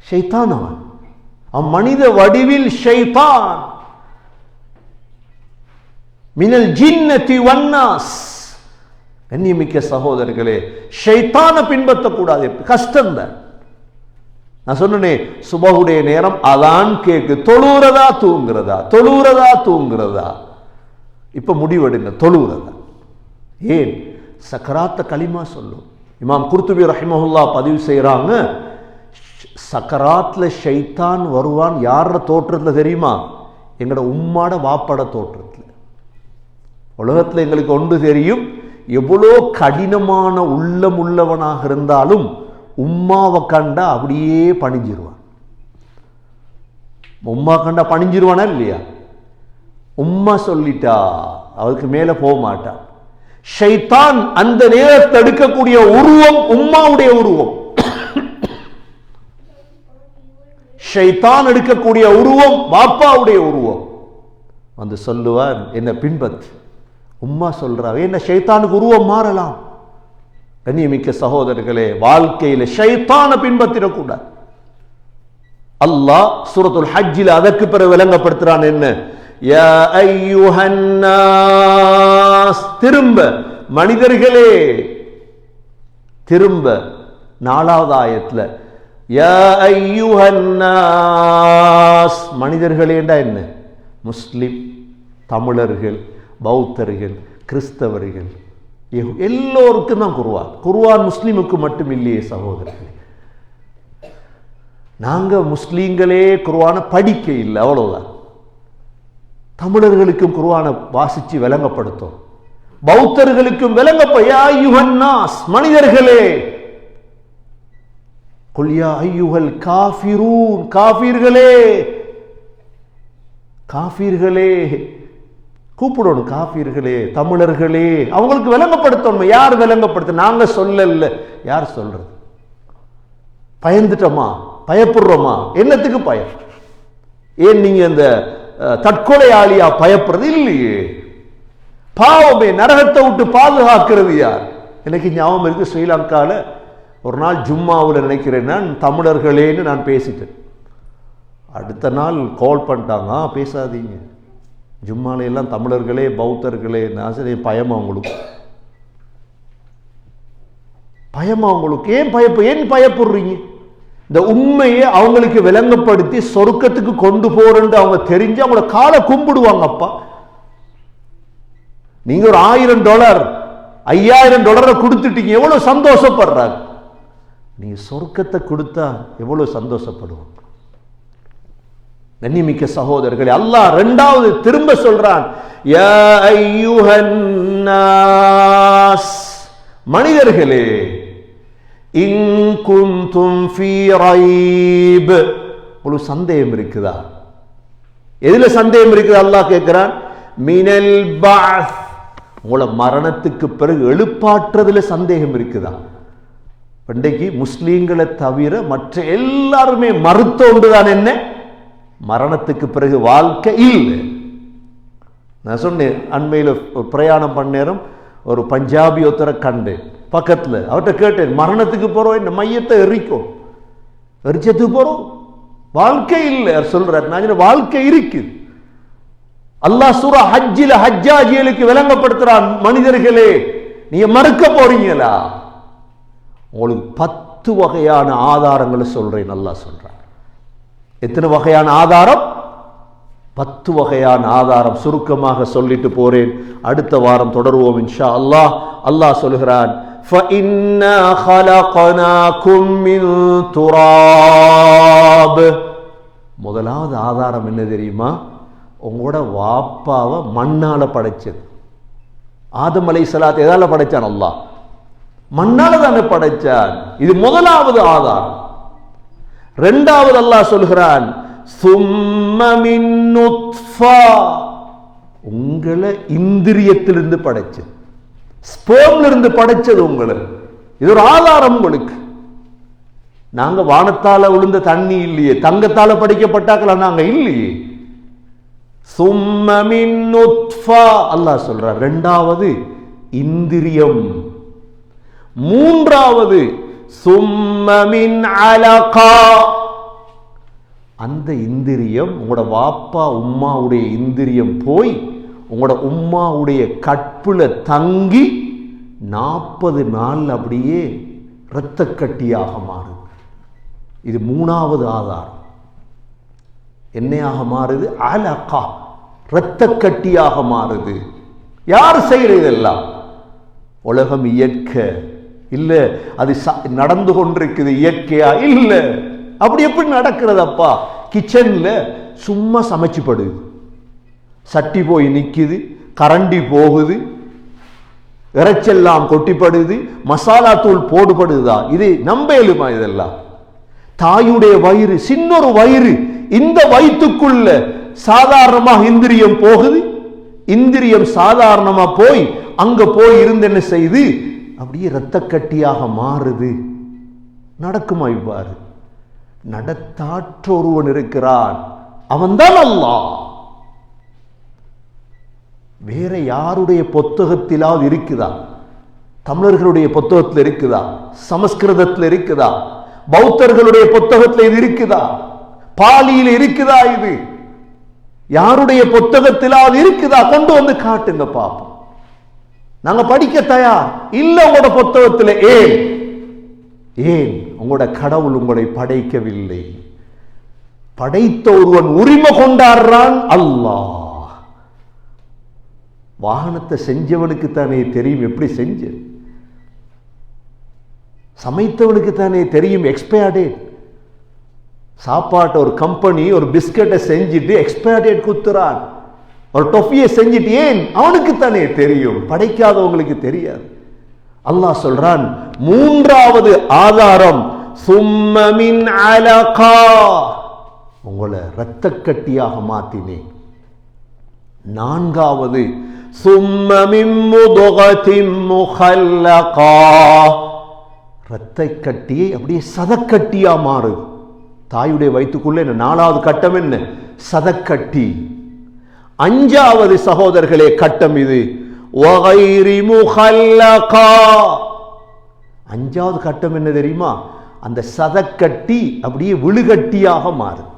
ஷைத்தான் அவன் மனித வடிவில் ஷைத்தான். மினல் ஜின்னதி வன்னாஸ். கண்ணியமிக்க சகோதரர்களே, ஷைத்தான பின்பற்றக்கூடாது. கஷ்டம்தான். நான் சொன்னேனே, சுபஹுடைய நேரம் அதான் கேக்கு, தொழுறதா தூங்குறதா, தொழுறதா தூங்குறதா. இப்ப முடிவெடுங்க, தொழுறதா. ஏன்? சக்கராத்த களிமா சொல்லும். இமாம் குர்துபி ரஹிமஹுல்லா பதிவு செய்யறாங்க, சக்கராத்ல ஷைத்தான் வருவான் யார தோற்றத்துல தெரியுமா? எங்கட உம்மாட வாப்பட தோற்றத்துல. உலகத்துல எங்களுக்கு ஒன்று தெரியும், எவ்வளோ கடினமான உள்ளம் உள்ளவனாக இருந்தாலும் உம்மாவை கண்டா அப்படியே பணிஞ்சிருவான். உம்மா கண்டா பணிஞ்சிருவானா இல்லையா? உம்மா சொல்லிட்டா அவருக்கு மேல போக மாட்டான். ஷைத்தான் அந்த நேரத்தை எடுக்கக்கூடிய உருவம் உம்மாவுடைய உருவம். ஷைத்தான் எடுக்கக்கூடிய உருவம் பாப்பாவுடைய உருவம். வந்து சொல்லுவான், என்ன பின்பற்று. உம்மா சொல்றா, என்ன ஷைத்தானுக்கு உருவம் மாறலாம். கண்ணியமிக்க சகோதரர்களே, வாழ்க்கையில ஷைத்தானை பின்பற்றிடக்கூடாது. அல்லாஹ் சூரத்துல் ஹஜ்ஜில் அதற்கு பிறகு விளங்கப்படுத்துறான். என்ன? யா அய்யுஹன் நாஸ். திரும்ப மனிதர்களே, திரும்ப 4வது ஆயத்துல யா அய்யுஹன் நாஸ். மனிதர்களேண்டா என்ன? முஸ்லிம், தமிழர்கள், பௌத்தர்கள், கிறிஸ்தவர்கள், எல்லோருக்கும் தான் குர்ஆன். குர்ஆன் முஸ்லிமுக்கு மட்டும் இல்லையே சகோதரர்களே. நாங்க முஸ்லீம்களே குர்ஆனை படிக்க இல்லை, அவ்வளவுதான். தமிழர்களுக்கும் குர்ஆனை வாசிச்சு விளங்கப்படுத்தும், பௌத்தர்களுக்கும் யா அய்யுஹன் நாஸ். மனிதர்களே, குல் யா அய்யுஹல் காஃபிரூன். காஃபிர்களே, காஃபிர்களே கூப்பிடணும். காஃபிர்களே, தமிழர்களே, அவங்களுக்கு விளங்கப்படுத்தணும். யார் விளங்கப்படுத்த? நாங்க சொல்லல, யார் சொல்றது? பயந்துட்டோமா? பயப்படுறோமா? என்னத்துக்கு பயம்? ஏன் நீங்க இந்த தற்கொலையாளியா பயப்படுறது இல்லையே? பாவமே, நரகத்தை விட்டு பாதுகாக்கிறது யார்? எனக்கு ஞாபகம் இருக்கு, ஸ்ரீலங்கால ஒரு நாள் ஜும்மாவில் நினைக்கிறேன், நான் தமிழர்களேன்னு நான் பேசிட்டேன். அடுத்த நாள் கால் பண்ணிட்டாங்க, பேசாதீங்க, ஜும்மால எல்லாம் தமிழர்களே பௌத்தர்களே. நான் சரி, பயமா உங்களுக்கு? பயமா உங்களுக்கு? ஏன் பயப்படுறீங்க? இந்த உண்மையை அவங்களுக்கு விளங்கப்படுத்தி சொர்க்கத்துக்கு கொண்டு போறேன்னு அவங்க தெரிஞ்சு அவங்கள காலை கும்பிடுவாங்க. அப்பா, நீங்க ஒரு $1000 $5000 கொடுத்துட்டீங்க, எவ்வளவு சந்தோஷப்படுறாங்க. நீங்க சொர்க்கத்தை கொடுத்தா எவ்வளவு சந்தோஷப்படுவாங்க. கண்ணியமிக்க சகோதரர்களே, அல்லாஹ் 2வது திரும்ப சொல்றான், யா அய்யுஹன் நாஸ். மனிதர்களே, இன் குன்தும் ஃபீ ரைப். உங்களுக்கு சந்தேகம் இருக்குதா? எதுல சந்தேகம் இருக்குது? அல்லாஹ் கேட்கிறான், மினல் பஅஸ். உங்கள மரணத்துக்கு பிறகு எழுப்பாற்றுறதுல சந்தேகம் இருக்குதா? இன்றைக்கு முஸ்லீம்களை தவிர மற்ற எல்லாருமே மறுத்தோண்டுதான் என்ன? மரணத்துக்கு பிறகு வாழ்க்கை இல்லை. நான் சொன்னேன், அண்மையில் பிரயாணம் பண்ண நேரம் ஒரு பஞ்சாபி ஒருத்தரை கண்டேன் பக்கத்தில். அவர்கிட்ட கேட்டேன், மரணத்துக்கு போறோம், என்ன மையத்தை எரிக்கும், எரிச்சத்துக்கு போறோம், வாழ்க்கை இல்லை சொல்றார். நான் வாழ்க்கை இருக்கு. அல்லாஹ் சூரா ஹஜ்ஜில ஹஜ்ஜாஜிகளுக்கு விளங்கப்படுத்துறான், மனிதர்களே நீங்க மறுக்க போறீங்களா? உங்களுக்கு 10 வகையான ஆதாரங்களை சொல்றேன். அல்லாஹ் சொல்றான். எத்தனை வகையான ஆதாரம்? 10 வகையான ஆதாரம். சுருக்கமாக சொல்லிட்டு போறேன், அடுத்த வாரம் தொடருவோம் இன்ஷா அல்லாஹ். அல்லாஹ் சொல்கிறான், فَإِنَّا خَلَقْنَاكُمْ مِنْ تُرَابٍ. முதலாவது ஆதாரம் என்ன தெரியுமா? உங்களோட வாப்பாவை மண்ணால படைச்சது. ஆதம் அலைஹிஸ்ஸலாத்தை எதால படைச்சான்? அல்லாஹ் மண்ணால தானே படைச்சான். இது முதலாவது ஆதாரம். 2வது அல்லாஹ் சொல்கிறான், சும்ம மின் நுத்ஃபா. உங்களை இந்திரியத்திலிருந்து படைச்சது, ஸ்பெர்ம்ல இருந்து படைச்சது உங்களை. இது ஒரு ஆதாரம் உங்களுக்கு. நாங்க வானத்தால விழுந்த தண்ணி இல்லையே, தங்கத்தால படைக்கப்பட்டாக்களா நாங்க இல்லையே. சும்ம மின் நுத்ஃபா அல்லாஹ் சொல்றார். இரண்டாவது இந்திரியம். மூன்றாவது சும்ம மின் அலகா, அந்த இந்திரியம் உங்களோட வாப்பா உம்மாவுடைய இந்திரியம் போய் உங்களோட உம்மாவுடைய கற்புல தங்கி 40 நாள் அப்படியே இரத்த கட்டியாக மாறுது. இது மூணாவது ஆதாரம். என்னையாக மாறுது? அலகா, இரத்த கட்டியாக மாறுது. யார் செய்யற இதெல்லாம்? உலகம் இயற்கை இல்ல, அது நடந்து கொண்டிருக்குது இயற்கையா இல்ல. அப்படி எப்படி நடக்கிறது? அப்பா கிச்சன்ல சும்மா சமைச்சுப்படுது, சட்டி போய் நிக்குது, கரண்டி போகுது, இறைச்செல்லாம் கொட்டிப்படுது, மசாலா தூள் போடுபடுதா? இது நம்பேலுமா? இதெல்லாம் தாயுடைய வயிறு, சின்னொரு வயிறு, இந்த வயிற்றுக்குள்ள சாதாரணமாக இந்திரியம் போகுது. இந்திரியம் சாதாரணமா போய் அங்க போய் இருந்து என்ன செய்து அப்படியே இரத்த கட்டியாக மாறுது. நடக்குமா இவ்வாறு? நடத்தாற்ற ஒருவன் இருக்கிறான், அவன்தான் அல்லாஹ். வேற யாருடைய புத்தகத்திலாவது இருக்குதா? தமிழர்களுடைய புத்தகத்தில் இருக்குதா? சமஸ்கிருதத்தில் இருக்குதா? பௌத்தர்களுடைய புத்தகத்தில் இது இருக்குதா? பாலியில் இருக்குதா? இது யாருடைய புத்தகத்திலாவது இருக்குதா? கொண்டு வந்து காட்டுங்க பாப்போம். நாங்க படிக்க தயார் இல்ல. உங்களோட புத்தகத்தில் ஏன் ஏன் உங்களோட கடவுள் உங்களை படைக்கவில்லை? படைத்த ஒருவன் உரிமை கொண்டாடுறான், அல்லாஹ். வாகனத்தை செஞ்சவனுக்கு தானே தெரியும் எப்படி செஞ்ச. சமைத்தவனுக்கு தானே தெரியும் எக்ஸ்பயர் டேட். சாப்பாட்டை ஒரு கம்பெனி ஒரு பிஸ்கட்டை செஞ்சுட்டு எக்ஸ்பயர் டேட் குத்துறான், ஒரு டொஃபியை செஞ்சுட்டு, ஏன்? அவனுக்கு தானே தெரியும், படைக்காதவங்களுக்கு தெரியாது. அல்லாஹ் சொல்றான், மூன்றாவது ஆதாரம் சும்ம மின் அலகா, உங்களை இரத்த கட்டியாக மாத்தினேன். நான்காவது சும்ம மின் முதுகத்தின் முகல்லகா, இரத்த கட்டியை அப்படியே சதக்கட்டியா மாறுது. தாயுடைய வயிற்றுக்குள்ள என்ன? நாலாவது கட்டம் என்ன? சதக்கட்டி. அஞ்சாவது சகோதரர்களே கட்டம் இது. அஞ்சாவது கட்டம் என்ன தெரியுமா? அந்த சதக்கட்டி அப்படியே விழுகட்டியாக மாறும்.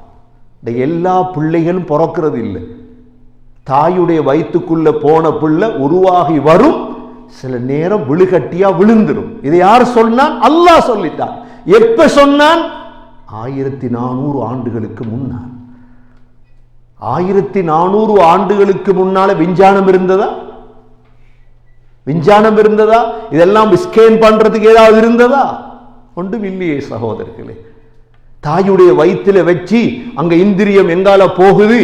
எல்லா பிள்ளைகளும் பிறக்கிறது இல்லை. தாயுடைய வயிற்றுக்குள்ள போன பிள்ளை உருவாகி வரும், சில நேரம் விழுகட்டியா விழுந்துடும். இதை யார் சொன்னான்? அல்லாஹ் சொல்லிட்டான். எப்ப சொன்னான்? 1400 ஆண்டுகளுக்கு முன்னால். 1400 ஆண்டுகளுக்கு முன்னால விஞ்ஞானம் இருந்ததா? விஞ்ஞானம் இருந்ததா? இதெல்லாம் ஸ்கேன் பண்றதுக்கு ஏதாவது இருந்ததா? ஒன்றும் இல்லையே சகோதரர்களே. தாயுடைய வயிற்றில வச்சு அங்க இந்திரியம் எங்கால போகுது,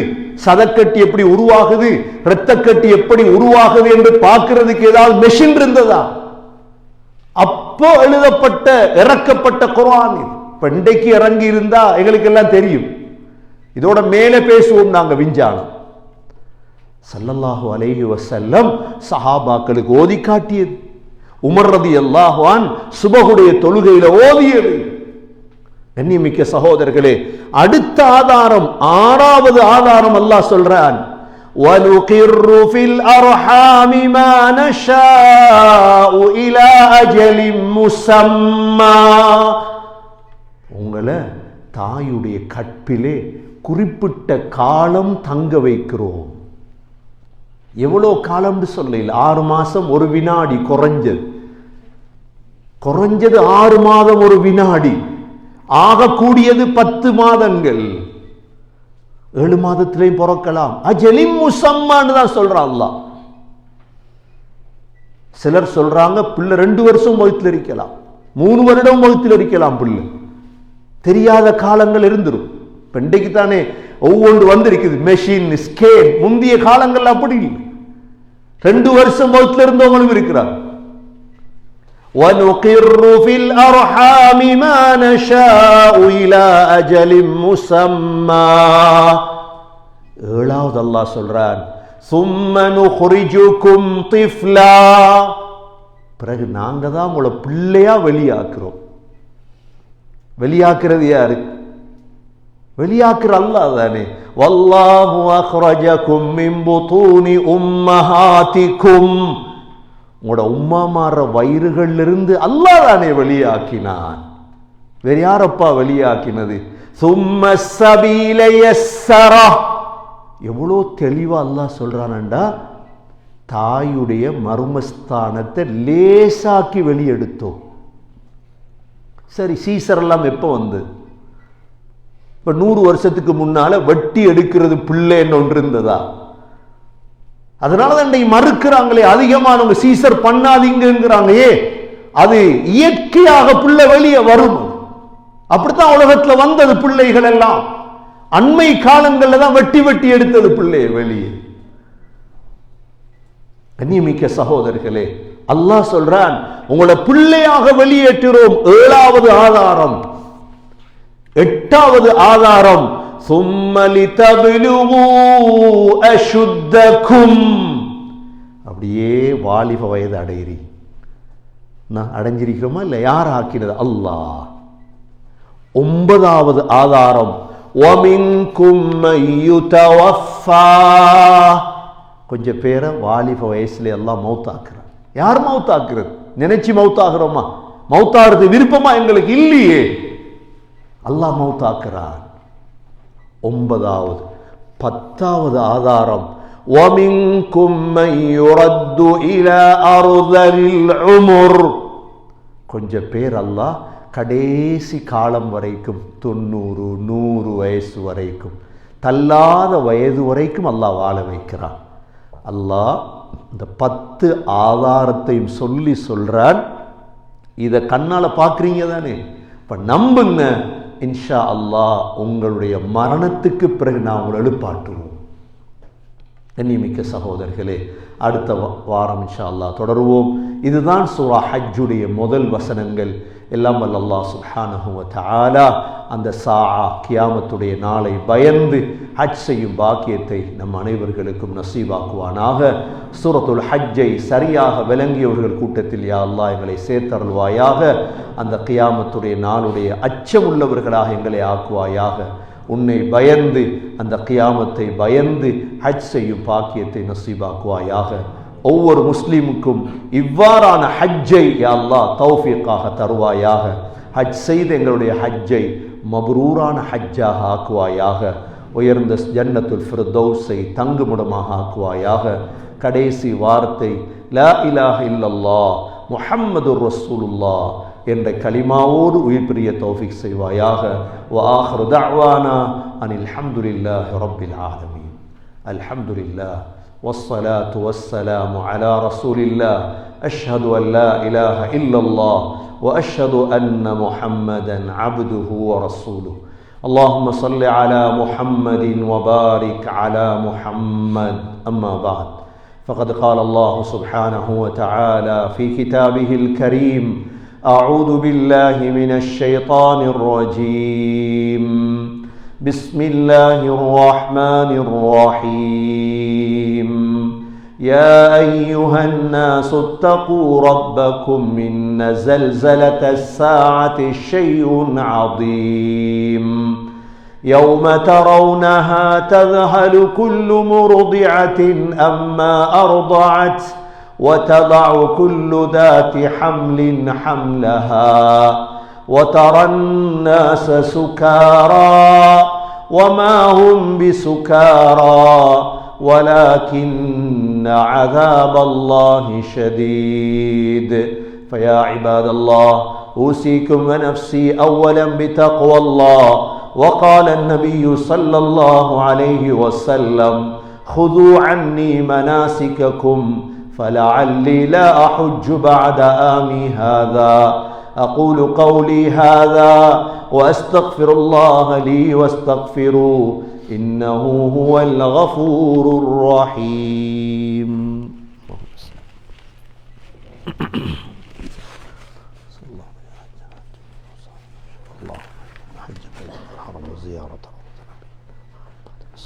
சதக்கட்டி எப்படி உருவாகுது, இரத்த கட்டி எப்படி உருவாகுது என்று பார்க்கிறதுக்கு ஏதாவது மெஷின் இருந்ததா? அப்போ எழுதப்பட்ட இறக்கப்பட்ட குர்ஆன் இது. இன்றைக்கு இறங்கி இருந்தா எங்களுக்கு எல்லாம் தெரியும். இதோட மேலே பேசுவோம் நாங்க விஞ்ஞானம். ஸல்லல்லாஹு அலைஹி வஸல்லம் சஹாபாக்களுக்கு ஓதி காட்டியது. உமர் ரலியல்லாஹு அன்ஹு சுபஹுடைய தொழுகையில ஓதியது. கண்ணியமிக்க சகோதரர்களே, அடுத்த ஆதாரம், ஆறாவது ஆதாரம் அல்லாஹ் சொல்றான், வனுகிர்ரு ஃபில் அர்ஹாமி மா நஷாஉ இலா அஜலின் முஸம்மா, உங்களை தாயுடைய கற்பிலே குறிப்பிட்ட காலம் தங்க வைக்கிறோம். எவ்வளோ காலம் சொல்லல, 6 மாசம் 1 வினாடி, குறைஞ்சது 6 மாதம் 1 வினாடி, ஆகக்கூடியது 10 மாதங்கள். 7 மாதத்திலையும் பிறக்கலாம். அஜலின் முஸம்மான்னு தான் சொல்றான் அல்லாஹ். சிலர் சொல்றாங்க பிள்ளை 2 வருஷம் வயிற்றில் இருக்கலாம், 3 வருடம் வயிற்றில் இருக்கலாம். பிள்ளை தெரியாத காலங்கள் இருந்துரும். இன்றைக்கு தானே ஒவ்வொன்று வந்திருக்குது, மெஷின், ஸ்கேன். முந்தைய காலங்கள் அப்படி இல்லை. 2 வருஷம் வயிற்றில் இருந்தவங்களும் இருக்கிறார். وَنُقِرُّ فِي الْأَرْحَامِ مَا نَشَاءُ إِلَى أَجَلٍ مُّسَمًّى. ஏழாவது அல்லாஹ் சொல்றான், ثُمَّ نُخْرِجُكُمْ طِفْلًا, பிறகு நாங்க தான் உங்களை பிள்ளையா வெளியாக்குறோம். வெளியாக்குறது யாரு? வெளியாக்குற அல்லாஹ் தானே. வல்லாஹு அக்ரஜகும் மின் புதூனி உம்மஹாதிகும், உங்களோட உம்மாமார வயிறுகளிலிருந்து அல்லாஹ் தானே வெளியாக்கினான். வேற யாரப்பா வெளியாக்கினது? சும்ம ஸபீல யஸ்ஸரா, எவ்வளோ தெளிவா அல்லாஹ் சொல்றானண்டா, தாயுடைய மர்மஸ்தானத்தை லேசாக்கி வெளியெடுத்தோம். சரி, சீசர் எல்லாம் எப்ப வந்து? இப்ப 100 வருஷத்துக்கு முன்னால வெட்டி எடுக்கிறது பிள்ளைன்னு ஒன்று இருந்ததா? அதனாலதான் மறுக்கிறாங்களே, அதிகமானவங்க சீசர் பண்ணாதீங்கிறாங்க. அது இயற்கையாக பிள்ளை வெளியே வரும். அப்படித்தான் உலகத்துல வந்தது பிள்ளைகள் எல்லாம். அண்மை காலங்கள்ல தான் வெட்டி வெட்டி எடுத்தது பிள்ளைய வெளியே. கண்ணியமிக்க சகோதரர்களே, அல்லாஹ் சொல்றான், உங்களை பிள்ளையாக வெளியேற்றுகிறோம். 7வது ஆதாரம், 8வது ஆதாரம், அப்படியே வாலிப வயது அடையிறி. நான் அடைஞ்சிருக்கிறோமா இல்ல? யார் ஆக்கினது? அல்லாஹ். 9வது ஆதாரம், கொஞ்சம் பேரை வாலிப வயசுல எல்லாம் மௌத்தாக்குறான். யார் மௌத்தாக்குறது? நினைச்சு மௌத்தாகிறோமா? மௌத்தாகிறது விருப்பமா எங்களுக்கு? இல்லையே, அல்லாஹ் மௌத்தாக்குறான். 9வது. 10வது ஆதாரம், கொஞ்சம் பேர் அல்லாஹ் கடைசி காலம் வரைக்கும் 90 100 வயசு வரைக்கும், தள்ளாத வயது வரைக்கும் அல்லாஹ் வாழ வைக்கிறான். அல்லாஹ் இந்த 10 ஆதாரத்தையும் சொல்லி சொல்றான். இதை கண்ணால பார்க்குறீங்க தானே? இப்ப நம்புங்க, இன்ஷா அல்லாஹ் உங்களுடைய மரணத்துக்கு பிறகு நான் உங்களை எழுப்பாட்டுவோம். கண்ணியமிக்க சகோதரர்களே, அடுத்த வாரம் இன்ஷா அல்லாஹ் தொடருவோம். இதுதான் சூரா ஹஜ்ஜுடைய முதல் வசனங்கள். எல்லாம் வல்ல அல்லாஹ் சுப்ஹானஹு வ தஆலா அந்த கியாமத்துடைய நாளை பயந்து ஹஜ் செய்யும் பாக்கியத்தை நம் அனைவர்களுக்கும் நசீவாக்குவானாக. சூரத்துல் ஹஜ்ஜை சரியாக விளங்கியவர்கள் கூட்டத்தில் யா அல்லாஹ் எங்களை சேர்த்தருள்வாயாக. அந்த கியாமத்துடைய நாளுடைய அச்சமுள்ளவர்களாக எங்களை ஆக்குவாயாக. உன்னை பயந்து அந்த கியாமத்தை பயந்து ஹஜ் செய்யும் பாக்கியத்தை நசீபாக்குவாயாக. ஒவ்வொரு முஸ்லீமுக்கும் இவ்வாறான ஹஜ்ஜை யா அல்லாஹ் தௌஃபீக்காக தருவாயாக. ஹஜ் செய்து எங்களுடைய ஹஜ்ஜை மப்ரூரான ஹஜ்ஜாக ஆக்குவாயாக. உயர்ந்த ஜன்னத்துல் ஃபிர்தௌஸை தங்குமிடமாக ஆக்குவாயாக. கடைசி வார்த்தை லா இலாஹ இல்லல்லாஹ் முஹம்மதுர் ரசூலுல்லாஹ் என்ற கலிமாவோடு உயிர் பிரிய தௌஃபீக் செய்வாயாக. வ ஆகிரு தஅவானா அனில் ஹம்துலில்லாஹி ரப்பில் ஆலமீன். அல்ஹம்துலில்லாஹ் والصلاة والسلام على رسول الله. أشهد أن لا إله إلا الله وأشهد أن محمدا عبده ورسوله. اللهم صل على محمد وبارك على محمد. أما بعد، فقد قال الله سبحانه وتعالى في كتابه الكريم: أعوذ بالله من الشيطان الرجيم. بسم الله الرحمن الرحيم. يا أيها الناس اتقوا ربكم إن زلزلة الساعة شيء عظيم. يوم ترونها تذهل كل مرضعة أما أرضعت وتضع كل ذات حمل حملها وترى الناس سكارى وما هم بسكارى ولكن عذاب الله شديد. فيا عباد الله، أوصيكم ونفسي أولا بتقوى الله. وقال النبي صلى الله عليه وسلم: خذوا عني مناسككم فلعلي لا أحج بعد آمي هذا. أقول قولي هذا وأستغفر الله لي واستغفروه إنه هو الغفور الرحيم.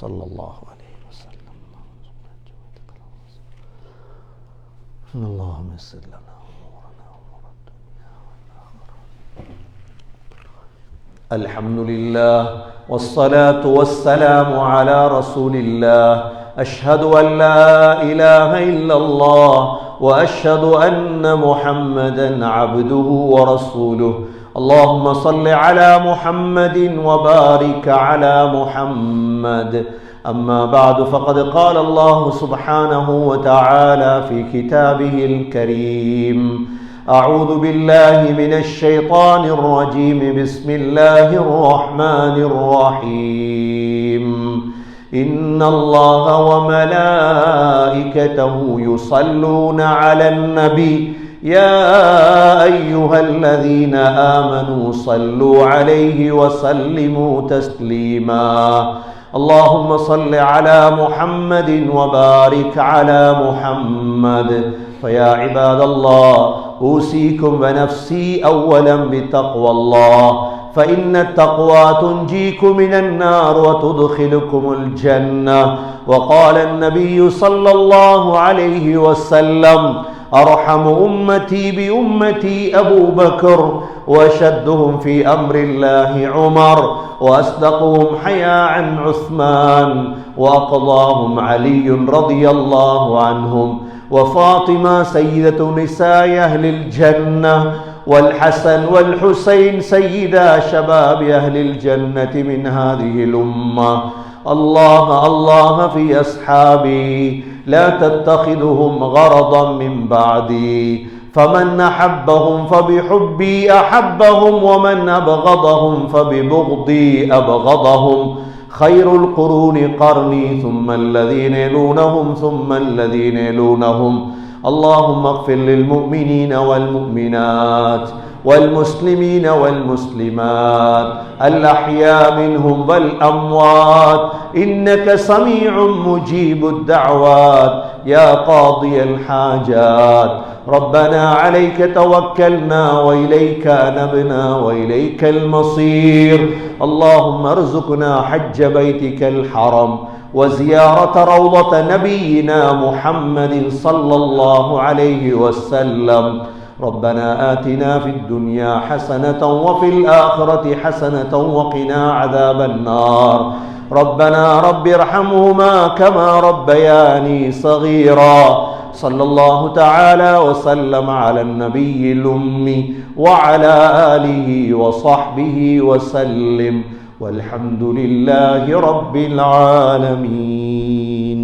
صلى الله عليه وسلم. اللهم يسر لنا أمورنا وأمور الدنيا والآخرة. الحمد لله والصلاة والسلام على رسول الله أشهد أن لا إله إلا الله وأشهد أن محمدا عبده ورسوله اللهم صل على محمد وبارك على محمد أما بعد فقد قال الله سبحانه وتعالى في كتابه الكريم أعوذ بالله من الشيطان الرجيم بسم الله الرحمن الرحيم إن الله وملائكته يصلون على النبي يا أيها الذين آمنوا صلوا عليه وسلموا تسليما اللهم صل على محمد وبارك على محمد فيا عباد الله أوصيكم ونفسي أولا بتقوى الله فإن التقوى تنجيكم من النار وتدخلكم الجنة وقال النبي صلى الله عليه وسلم أرحم أمتي بأمتي أبو بكر وأشدهم في أمر الله عمر وأصدقهم حياء عثمان وأقضاهم علي رضي الله عنهم وفاطمة سيدة نساء أهل الجنة والحسن والحسين سيدا شباب أهل الجنة من هذه الأمة الله الله في أصحابي لا تتخذهم غرضا من بعدي فمن أحبهم فبحبي أحبهم ومن أبغضهم فببغضي أبغضهم خير القرون قرني ثم الذين يلونهم ثم الذين يلونهم اللهم اغفر للمؤمنين والمؤمنات والمسلمين والمسلمات الأحياء منهم والأموات إنك سميع مجيب الدعوات يا قاضي الحاجات ربنا عليك توكلنا وإليك أنبنا وإليك المصير اللهم ارزقنا حج بيتك الحرم وزيارة روضة نبينا محمد صلى الله عليه وسلم ربنا آتنا في الدنيا حسنة وفي الآخرة حسنة وقنا عذاب النار ربنا رب ارحمهما كما ربياني صغيرا صلى الله تعالى وسلم على النبي الأمي وعلى آله وصحبه وسلم والحمد لله رب العالمين.